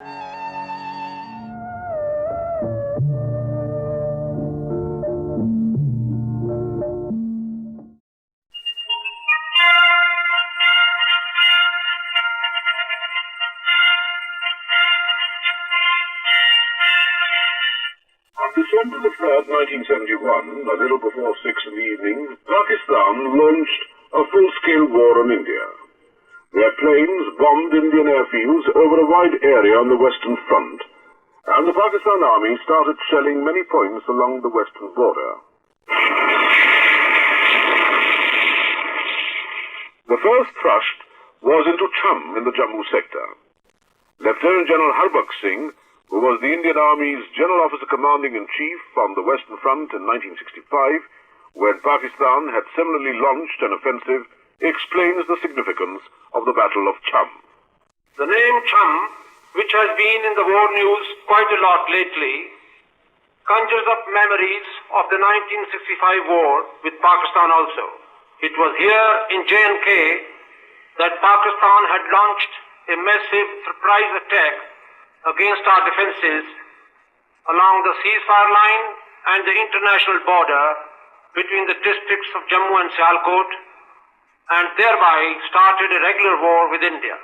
On December the 3rd, 1971, a little before 6 in the evening, Pakistan launched a full-scale war on India. Their planes bombed Indian airfields over a wide area on the Western Front, and the Pakistan Army started shelling many points along the western border. The first thrust was into Cham in the Jammu sector. Lieutenant General Harbakh Singh, who was the Indian Army's General Officer Commanding-in-Chief on the Western Front in 1965, when Pakistan had similarly launched an offensive, explains the significance of the Battle of Cham. The name Cham, which has been in the war news quite a lot lately, conjures up memories of the 1965 war with Pakistan also. It was here in J&K that Pakistan had launched a massive surprise attack against our defenses along the ceasefire line and the international border between the districts of Jammu and Sialkot, and thereby started a regular war with India.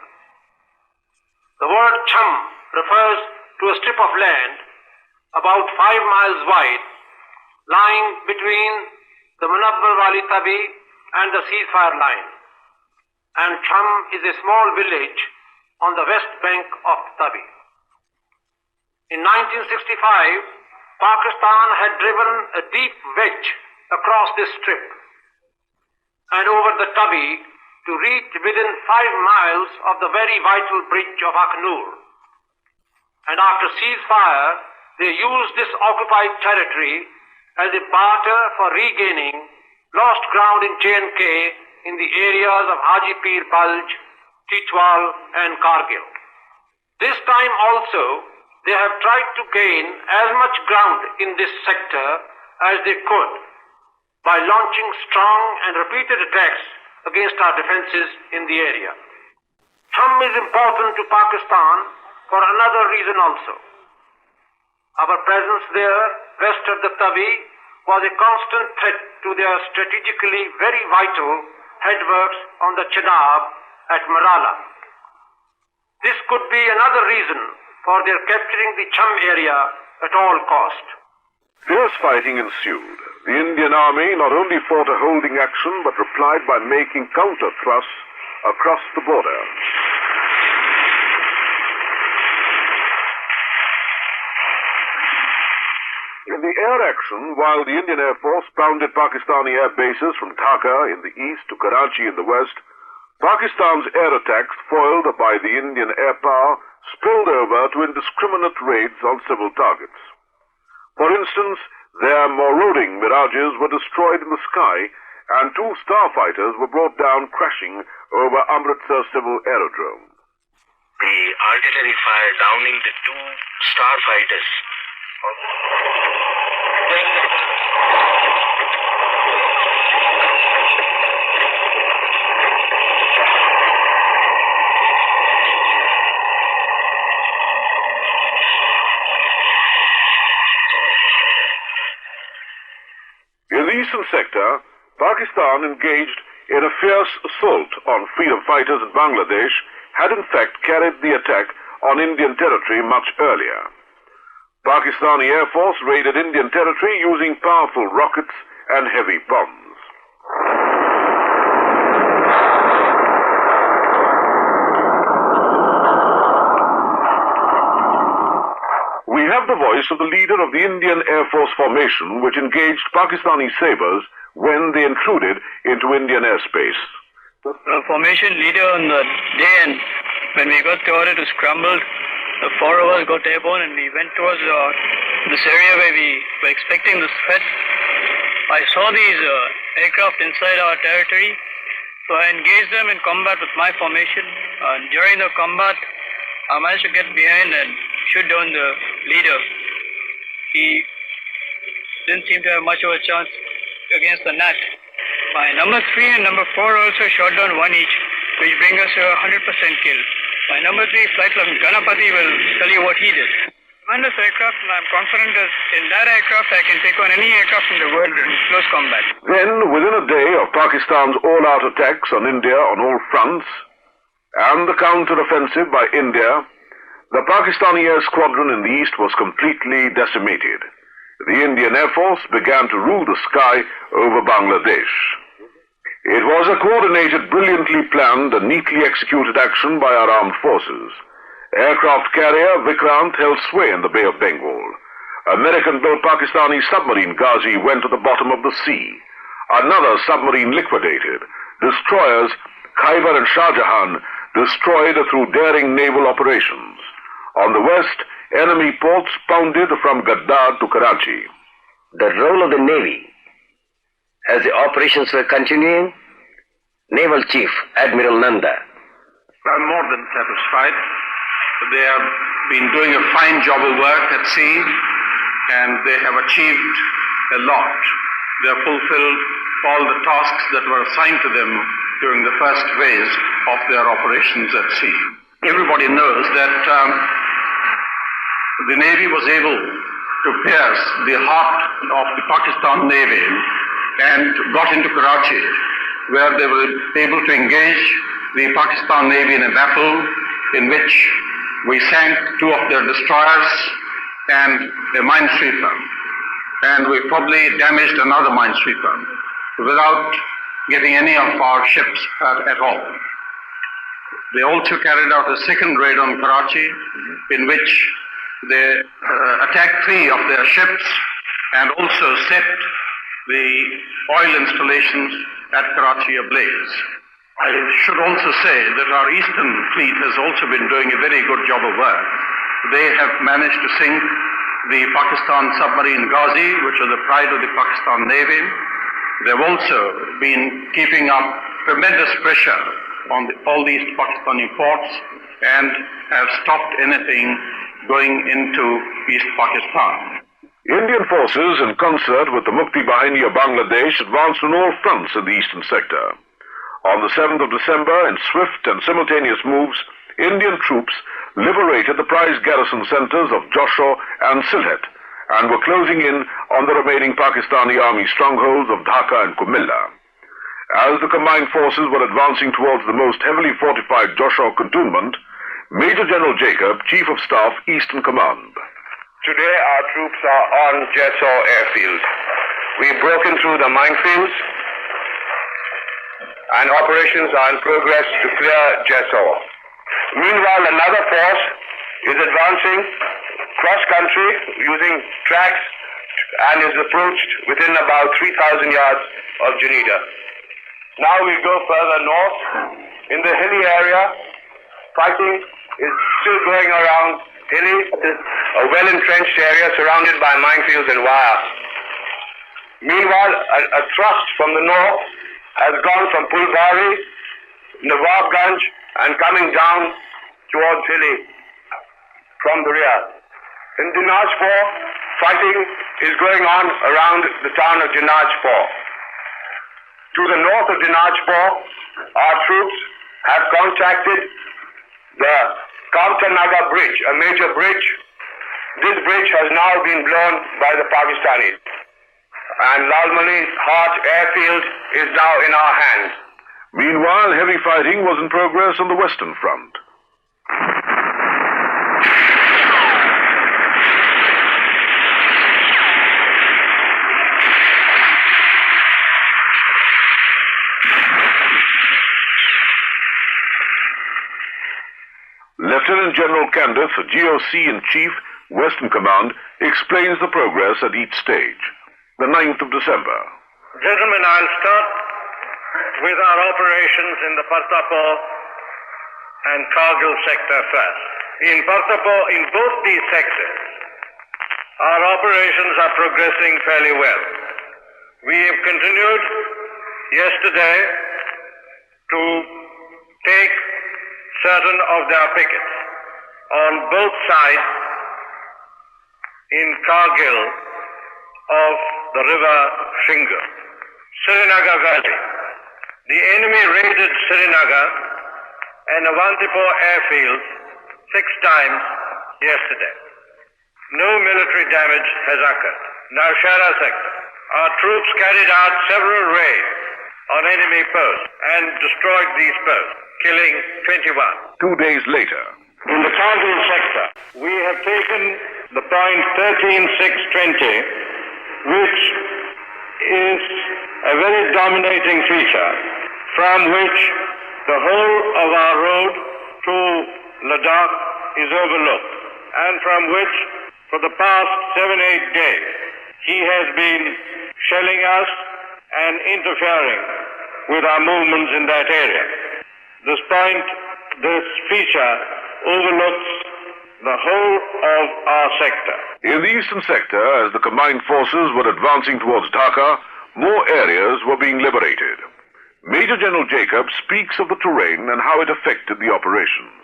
The word Cham refers to a strip of land about 5 miles wide lying between the Munawwar Wali Tabi and the ceasefire line, and Cham is a small village on the west bank of the Tabi. In 1965, Pakistan had driven a deep wedge across this strip and over the Tabi to reach within 5 miles of the very vital bridge of Akhnur. And after ceasefire, they used this occupied territory as a barter for regaining lost ground in J&K in the areas of Haji Pir Balj, Tichwal and Kargil. This time also, they have tried to gain as much ground in this sector as they could by launching strong and repeated attacks against our defenses in the area. Cham is important to Pakistan for another reason also. Our presence there, west of the Tabi, was a constant threat to their strategically very vital headworks on the Chenab at Marala. This could be another reason for their capturing the Cham area at all cost. Fierce fighting ensued. The Indian Army not only fought a holding action, but replied by making counter-thrusts across the border. In the air action, while the Indian Air Force pounded Pakistani air bases from Dhaka in the east to Karachi in the west, Pakistan's air attacks, foiled by the Indian air power, spilled over to indiscriminate raids on civil targets. For instance, their marauding Mirages were destroyed in the sky, and 2 starfighters were brought down crashing over Amritsar Civil Aerodrome. The artillery fire downing the 2 starfighters. In the eastern sector, Pakistan, engaged in a fierce assault on freedom fighters in Bangladesh, had in fact carried the attack on Indian territory much earlier. Pakistani Air Force raided Indian territory using powerful rockets and heavy bombs. We have the voice of the leader of the Indian Air Force formation, which engaged Pakistani sabers when they intruded into Indian airspace. The formation leader on the day and when we got the order to scramble, the 4 of us got airborne and we went towards this area where we were expecting this threat. I saw these aircraft inside our territory, so I engaged them in combat with my formation. During the combat, I managed to get behind and shoot down the leader. He didn't seem to have much of a chance against the NAT. My number 3 and number 4 also shot down 1 each, which brings us to a 100% kill. My number 3 flight lieutenant Ganapati will tell you what he did. Tremendous aircraft, and I'm confident that in that aircraft I can take on any aircraft in the world in close combat. Then, within a day of Pakistan's all-out attacks on India on all fronts, and the counter-offensive by India, the Pakistani air squadron in the east was completely decimated. The Indian Air Force began to rule the sky over Bangladesh. It was a coordinated, brilliantly planned and neatly executed action by our armed forces. Aircraft carrier Vikrant held sway in the Bay of Bengal. American-built Pakistani submarine Ghazi went to the bottom of the sea. Another submarine liquidated. Destroyers Khyber and Shah Jahan destroyed through daring naval operations. On the west, enemy ports pounded from Gaddar to Karachi. The role of the Navy, as the operations were continuing, Naval Chief Admiral Nanda. I'm more than satisfied. They have been doing a fine job of work at sea, and they have achieved a lot. They have fulfilled all the tasks that were assigned to them during the first phase of their operations at sea. Everybody knows that the Navy was able to pierce the heart of the Pakistan Navy and got into Karachi, where they were able to engage the Pakistan Navy in a battle in which we sank 2 of their destroyers and a minesweeper, and we probably damaged another minesweeper without getting any of our ships hurt at all. They also carried out a second raid on Karachi, in which they attacked 3 of their ships and also set the oil installations at Karachi ablaze. I should also say that our eastern fleet has also been doing a very good job of work. They have managed to sink the Pakistan submarine Ghazi, which is the pride of the Pakistan Navy. They've also been keeping up tremendous pressure on all these Pakistani ports and have stopped anything going into East Pakistan. Indian forces, in concert with the Mukti Bahini of Bangladesh, advanced on all fronts in the eastern sector. On the 7th of December, in swift and simultaneous moves, Indian troops liberated the prized garrison centers of Josho and Sylhet and were closing in on the remaining Pakistani army strongholds of Dhaka and Kumilla. As the combined forces were advancing towards the most heavily fortified Josho cantonment, Major General Jacob, Chief of Staff, Eastern Command. Today our troops are on Jesso airfield. We've broken through the minefields and operations are in progress to clear Jesso. Meanwhile, another force is advancing cross-country using tracks and is approached within about 3,000 yards of Janida. Now we go further north. In the hilly area, fighting is still going around hilly, a well-entrenched area surrounded by minefields and wire. Meanwhile, a thrust from the north has gone from Pulbari, Nawabganj, and coming down towards Hilli from the rear. In Dinajpur, fighting is going on around the town of Dinajpur. To the north of Dinajpur, our troops have contacted the Kamtanaga Bridge, a major bridge. This bridge has now been blown by the Pakistanis. And Lalmani Hart airfield is now in our hands. Meanwhile, heavy fighting was in progress on the western front. Lieutenant General Candace, GOC in Chief, Western Command, explains the progress at each stage. The 9th of December. Gentlemen, I'll start with our operations in the Partapur and Kargil sector first. In Partapur, in both these sectors, our operations are progressing fairly well. We have continued yesterday to take certain of their pickets on both sides in Kargil of the river Shingar. Srinagar Valley. The enemy raided Srinagar and Avantipur airfield 6 times yesterday. No military damage has occurred. Naushara sector. Our troops carried out several raids on enemy posts and destroyed these posts, killing 21. 2 days later, In the Kargil sector, we have taken the point 13620, which is a very dominating feature from which the whole of our road to Ladakh is overlooked, and from which for the past 7-8 days he has been shelling us and interfering with our movements in that area. This feature overlooks the whole of our sector. in the eastern sector, as the combined forces were advancing towards Dhaka, more areas were being liberated. Major General Jacob speaks of the terrain and how it affected the operations.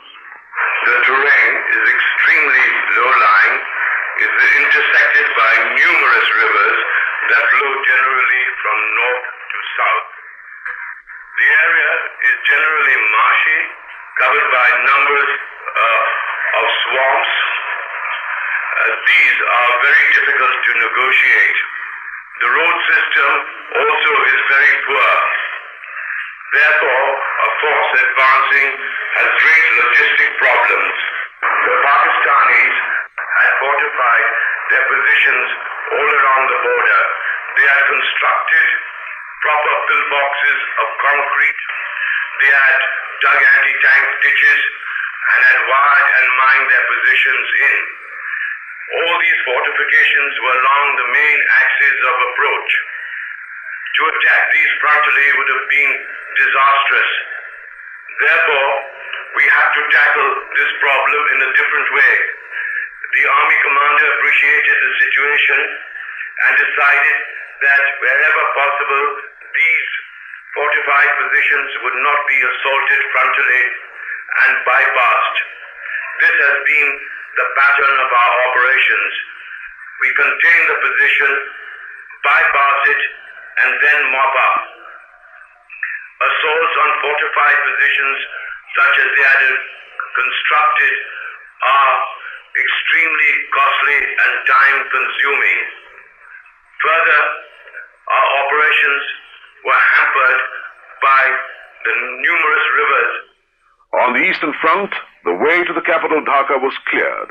The terrain is extremely low-lying. It is intersected by numerous rivers that flow generally from north to south. The area is generally marshy, covered by numbers of swamps. These are very difficult to negotiate. The road system also is very poor. Therefore, a force advancing has great logistic problems. The Pakistanis had fortified their positions all around the border. They had constructed proper pillboxes of concrete. They had dug anti-tank ditches and had wired and mined their positions in. All these fortifications were along the main axis of approach. To attack these frontally would have been disastrous. Therefore, we had to tackle this problem in a different way. The army commander appreciated the situation and decided that wherever possible, these fortified positions would not be assaulted frontally and bypassed. This has been the pattern of our operations. We contain the position, bypass it, and then mop up. Assaults on fortified positions, such as they had constructed, are extremely costly and time-consuming. Further, our operations were hampered by the numerous rivers. On the eastern front, the way to the capital Dhaka was cleared.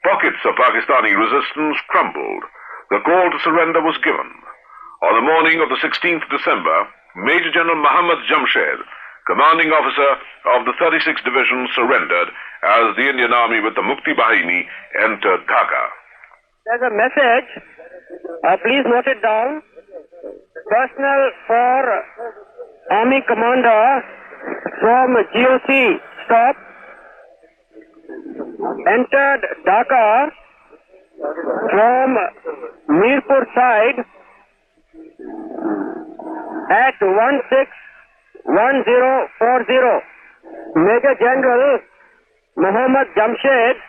Pockets of Pakistani resistance crumbled. The call to surrender was given. On the morning of the 16th December, Major General Muhammad Jamshed, commanding officer of the 36th Division, surrendered as the Indian Army with the Mukti Bahini entered Dhaka. There's a message. Please note it down. Personnel for Army Commander from GOC stop entered Dhaka from Mirpur side at 161040. Major General Muhammad Jamshed,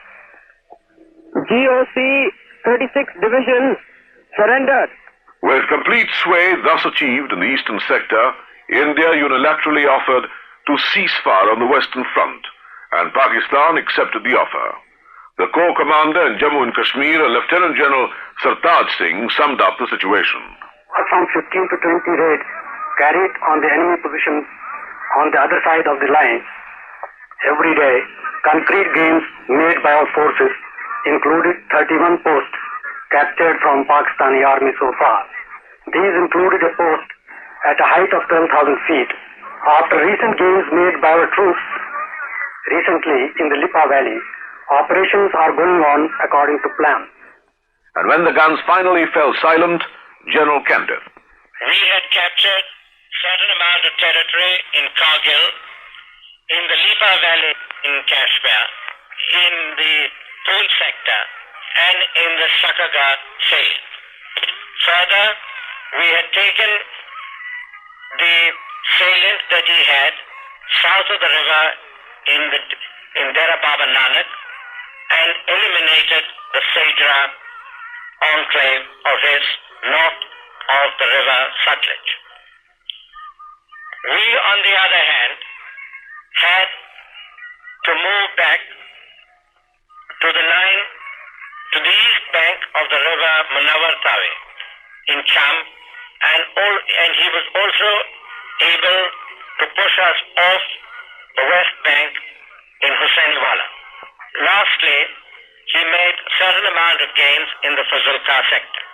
GOC 36th Division, surrendered. With complete sway thus achieved in the eastern sector, India unilaterally offered to cease fire on the western front, and Pakistan accepted the offer. The Corps Commander in Jammu and Kashmir, Lieutenant General Sartaj Singh, summed up the situation. From 15 to 20 raids carried on the enemy positions on the other side of the line. Every day, concrete gains made by our forces included 31 posts captured from Pakistani army so far. These included a post at a height of 12,000 feet. After recent gains made by our troops recently in the Lipa Valley, operations are going on according to plan. And when the guns finally fell silent, General Candid. We had captured certain amount of territory in Kargil, in the Lipa Valley in Kashmir, in the Pool sector, and in the Shakagat field. Further, we had taken the salient that he had south of the river in Dera Baba Nanak and eliminated the Sedra enclave of his north of the river Sutlej. We, on the other hand, had to move back to the line to the east bank of the river Munawar Tawe in Cham, and he was also able to push us off the west bank in Husainiwala. Lastly, he made a certain amount of gains in the Fazulka sector.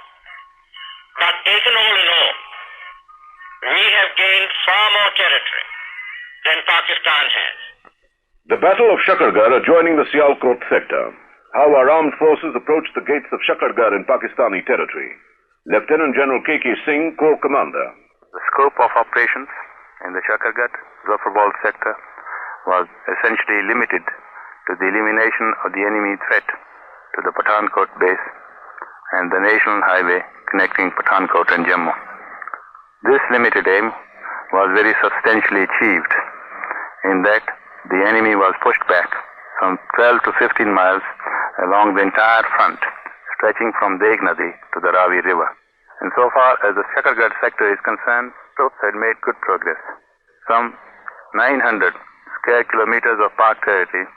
But taken all in all, we have gained far more territory than Pakistan has. The Battle of Shakargarh adjoining the Sialkot sector. How our armed forces approached the gates of Shakargarh in Pakistani territory. Lieutenant General K.K. Singh, Corps Commander. The scope of operations in the Shakargarh, Zafarbal sector was essentially limited to the elimination of the enemy threat to the Pathankot base and the national highway connecting Pathankot and Jammu. This limited aim was very substantially achieved in that the enemy was pushed back some 12 to 15 miles along the entire front, stretching from Deg Nadi to the Ravi River. And so far as the Shakargarh sector is concerned, troops had made good progress. Some 900 square kilometers of Pak territory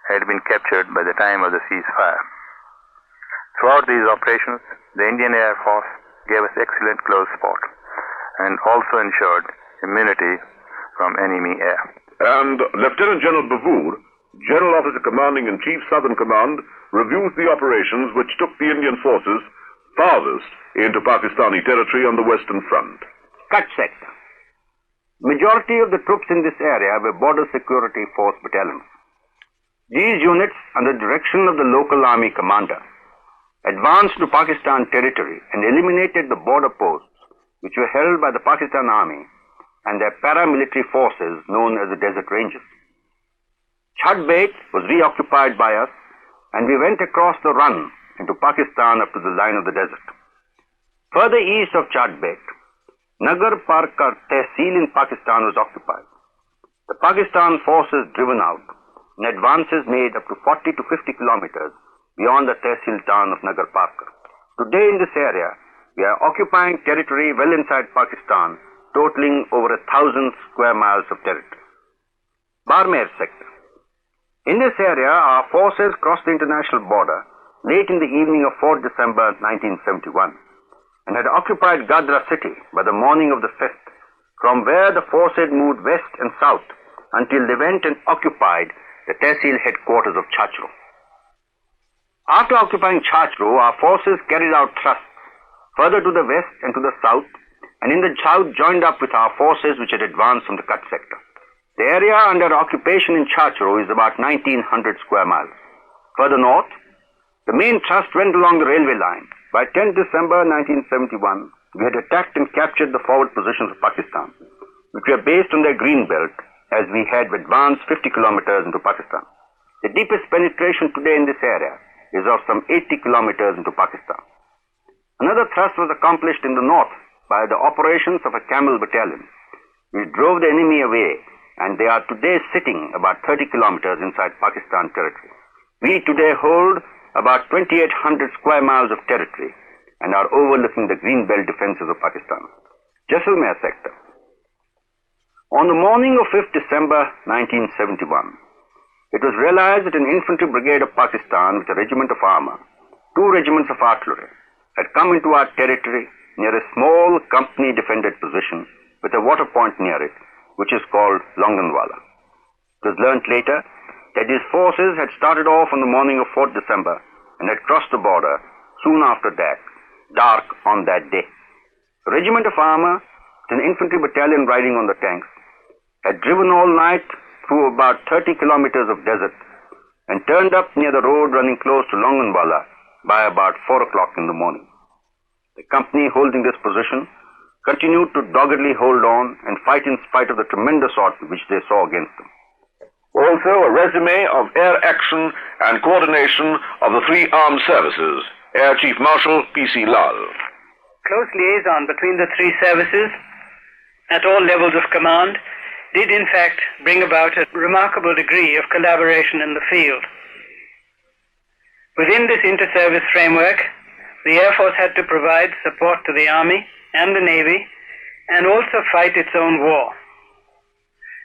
had been captured by the time of the ceasefire. Throughout these operations, the Indian Air Force gave us excellent close support and also ensured immunity from enemy air. And Lieutenant General Bavoor, General Officer Commanding in Chief Southern Command, reviews the operations which took the Indian forces farthest into Pakistani territory on the Western Front. Kutch sector. Majority of the troops in this area were Border Security Force battalions. These units, under the direction of the local army commander, advanced to Pakistan territory and eliminated the border posts which were held by the Pakistan Army and their paramilitary forces known as the Desert Rangers. Chad Bait was reoccupied by us, and we went across the run into Pakistan up to the line of the desert. Further east of Chad Bait, Nagar Parkar Tehsil in Pakistan was occupied. The Pakistan forces driven out, and advances made up to 40 to 50 kilometers beyond the Tehsil town of Nagar Parkar. Today in this area, we are occupying territory well inside Pakistan, totaling over 1,000 square miles of territory. Barmer sector. In this area, our forces crossed the international border late in the evening of 4 December 1971 and had occupied Gadra city by the morning of the 5th, from where the force had moved west and south until they went and occupied the Tehsil headquarters of Chachro. After occupying Chachro, our forces carried out thrusts further to the west and to the south, and in the south joined up with our forces which had advanced from the Kutch sector. The area under occupation in Chachro is about 1,900 square miles. Further north, the main thrust went along the railway line. By 10 December 1971, we had attacked and captured the forward positions of Pakistan, which were based on their green belt, as we had advanced 50 kilometers into Pakistan. The deepest penetration today in this area is of some 80 kilometers into Pakistan. Another thrust was accomplished in the north by the operations of a camel battalion. We drove the enemy away, and they are today sitting about 30 kilometers inside Pakistan territory. We today hold about 2,800 square miles of territory and are overlooking the green belt defenses of Pakistan. Jaisalmer sector. On the morning of 5th December 1971, it was realized that an infantry brigade of Pakistan with a regiment of armor, 2 regiments of artillery, had come into our territory near a small company-defended position with a water point near it, which is called Longanwala. It was learnt later that these forces had started off on the morning of 4th December and had crossed the border soon after that, dark on that day. The regiment of armor, with an infantry battalion riding on the tanks, had driven all night through about 30 kilometers of desert and turned up near the road running close to Longanwala by about 4 o'clock in the morning. The company holding this position continued to doggedly hold on and fight in spite of the tremendous odds which they saw against them. Also, a resume of air action and coordination of the 3 armed services. Air Chief Marshal P.C. Lal. Close liaison between the 3 services at all levels of command did in fact bring about a remarkable degree of collaboration in the field. Within this inter-service framework, the Air Force had to provide support to the Army and the Navy and also fight its own war.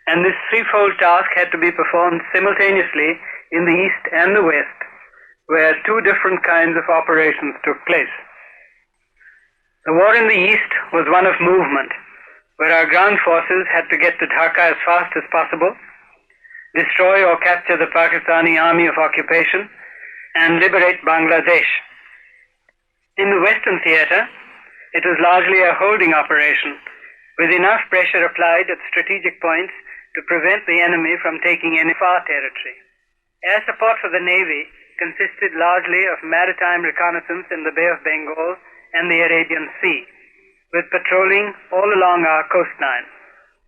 and this threefold task had to be performed simultaneously in the east and the west, where two different kinds of operations took place. The war in the east was one of movement, where our ground forces had to get to Dhaka as fast as possible, destroy or capture the Pakistani army of occupation, and liberate Bangladesh. In the western theater, it was largely a holding operation, with enough pressure applied at strategic points to prevent the enemy from taking any far territory. Air support for the Navy consisted largely of maritime reconnaissance in the Bay of Bengal and the Arabian Sea, with patrolling all along our coastline.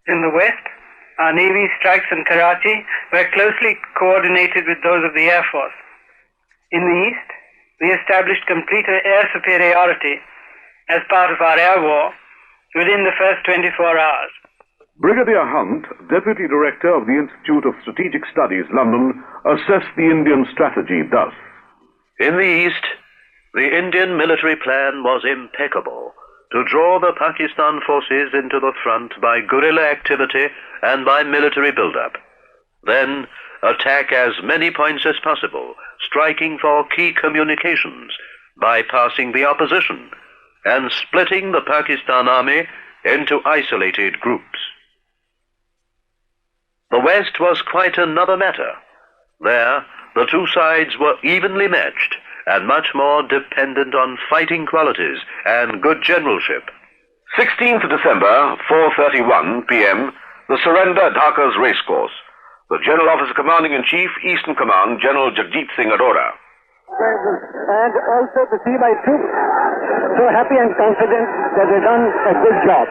In the west, our Navy strikes in Karachi were closely coordinated with those of the Air Force. In the east, we established complete air superiority as part of our air war within the first 24 hours. Brigadier Hunt, Deputy Director of the Institute of Strategic Studies, London, assessed the Indian strategy thus. In the east, the Indian military plan was impeccable, to draw the Pakistan forces into the front by guerrilla activity and by military build-up. Then attack as many points as possible, striking for key communications, bypassing the opposition, and splitting the Pakistan army into isolated groups. The West was quite another matter. There, the two sides were evenly matched and much more dependent on fighting qualities and good generalship. 16th December, 4:31 p.m., the surrender at Dhaka's racecourse. The General Officer Commanding-in-Chief, Eastern Command, General Jagjit Singh Arora. And also to see my troops so happy and confident that they've done a good job.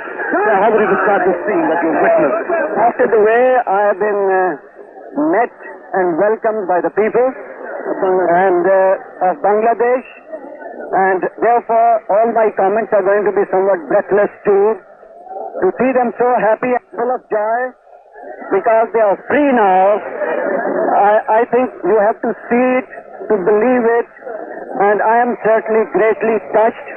Now, how would you describe this scene that you've witnessed? After the way I have been met and welcomed by the people and of Bangladesh, and therefore all my comments are going to be somewhat breathless too. To see them so happy and full of joy because they are free now, I think you have to see it to believe it, and I am certainly greatly touched,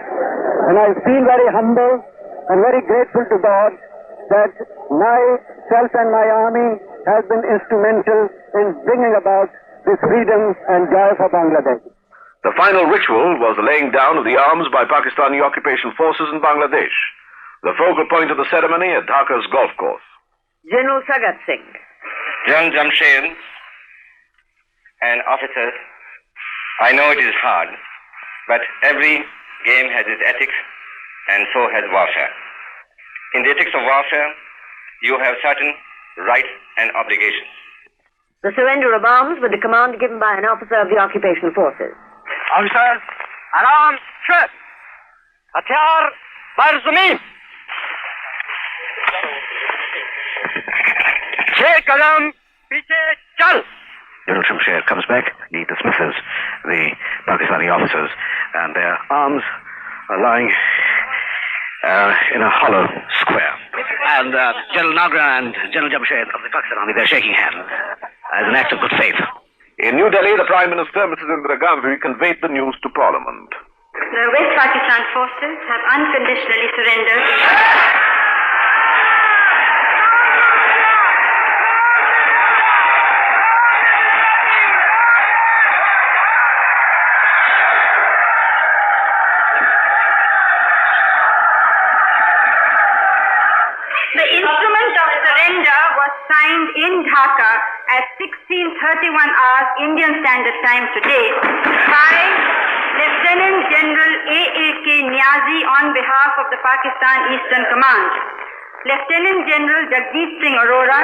and I feel very humble and very grateful to God that myself and my army has been instrumental in bringing about this freedom and joy for Bangladesh. The final ritual was the laying down of the arms by Pakistani occupation forces in Bangladesh. The focal point of the ceremony at Dhaka's golf course. General Sagat Singh. General Jamshed and officers, I know it is hard, but every game has its ethics, and so has warfare. In the ethics of warfare, you have certain rights and obligations. The surrender of arms with the command given by an officer of the occupation forces. Officers, alarm, shut! Hathiyar, bar zameen! Sheikh Alam, piche chal! General Jamshed comes back. He dismisses the Pakistani officers, and their arms are lying in a hollow square. And General Nagra and General Jamshed of the Pakistan Army, they're shaking hands as an act of good faith. In New Delhi, the Prime Minister, Mrs. Indira Gandhi, conveyed the news to Parliament. The West Pakistan forces have unconditionally surrendered. The instrument of surrender was signed in Dhaka at 16:31 hours Indian Standard Time today by Lieutenant General A.A.K. Niazi on behalf of the Pakistan Eastern Command. Lieutenant General Jagjit Singh Arora,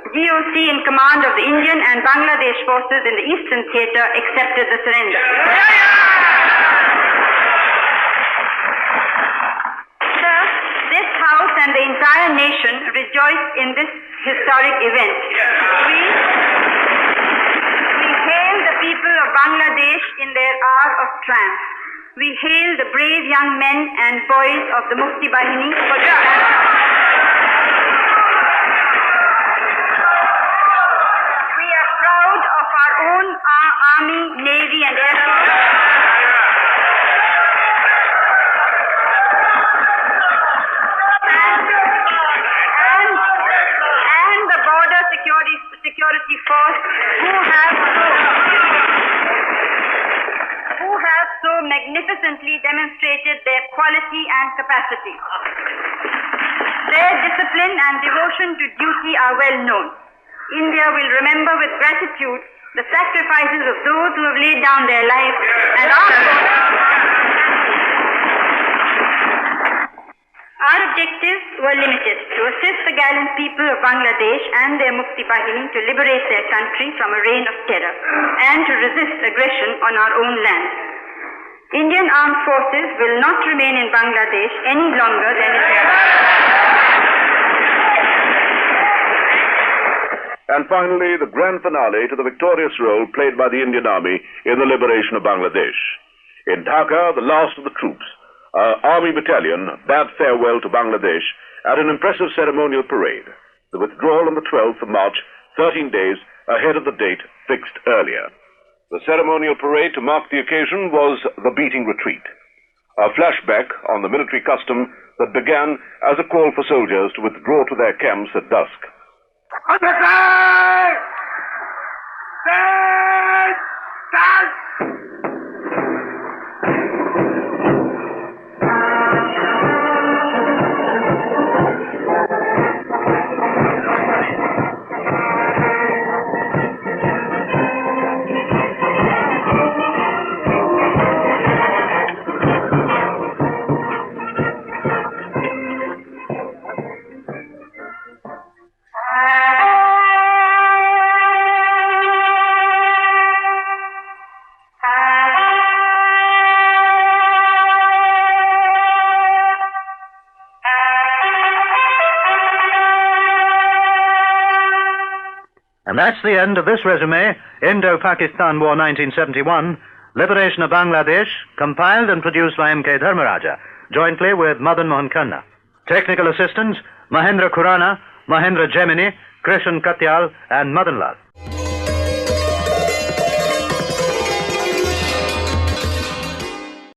GOC in command of the Indian and Bangladesh forces in the Eastern Theatre, accepted the surrender. Sir, this House and the entire nation rejoice in this historic event. We hail the people of Bangladesh in their hour of triumph. We hail the brave young men and boys of the Mufti Bahini for We are proud of our own army, navy and air force. And the border magnificently demonstrated their quality and capacity. Their discipline and devotion to duty are well known. India will remember with gratitude the sacrifices of those who have laid down their lives and our objectives were limited: to assist the gallant people of Bangladesh and their Mukti Bahini to liberate their country from a reign of terror and to resist aggression on our own land. Indian armed forces will not remain in Bangladesh any longer than it is. And finally, the grand finale to the victorious role played by the Indian Army in the liberation of Bangladesh. In Dhaka, the last of the troops, Army battalion bade farewell to Bangladesh at an impressive ceremonial parade. The withdrawal on the 12th of March, 13 days ahead of the date fixed earlier. The ceremonial parade to mark the occasion was the beating retreat, a flashback on the military custom that began as a call for soldiers to withdraw to their camps at dusk. And that's the end of this resume, Indo-Pakistan War 1971, Liberation of Bangladesh, compiled and produced by M.K. Dharmaraja, jointly with Madan Mohan Khanna. Technical assistants, Mahendra Khurana, Mahendra Gemini, Krishan Katyal, and Madan Lal.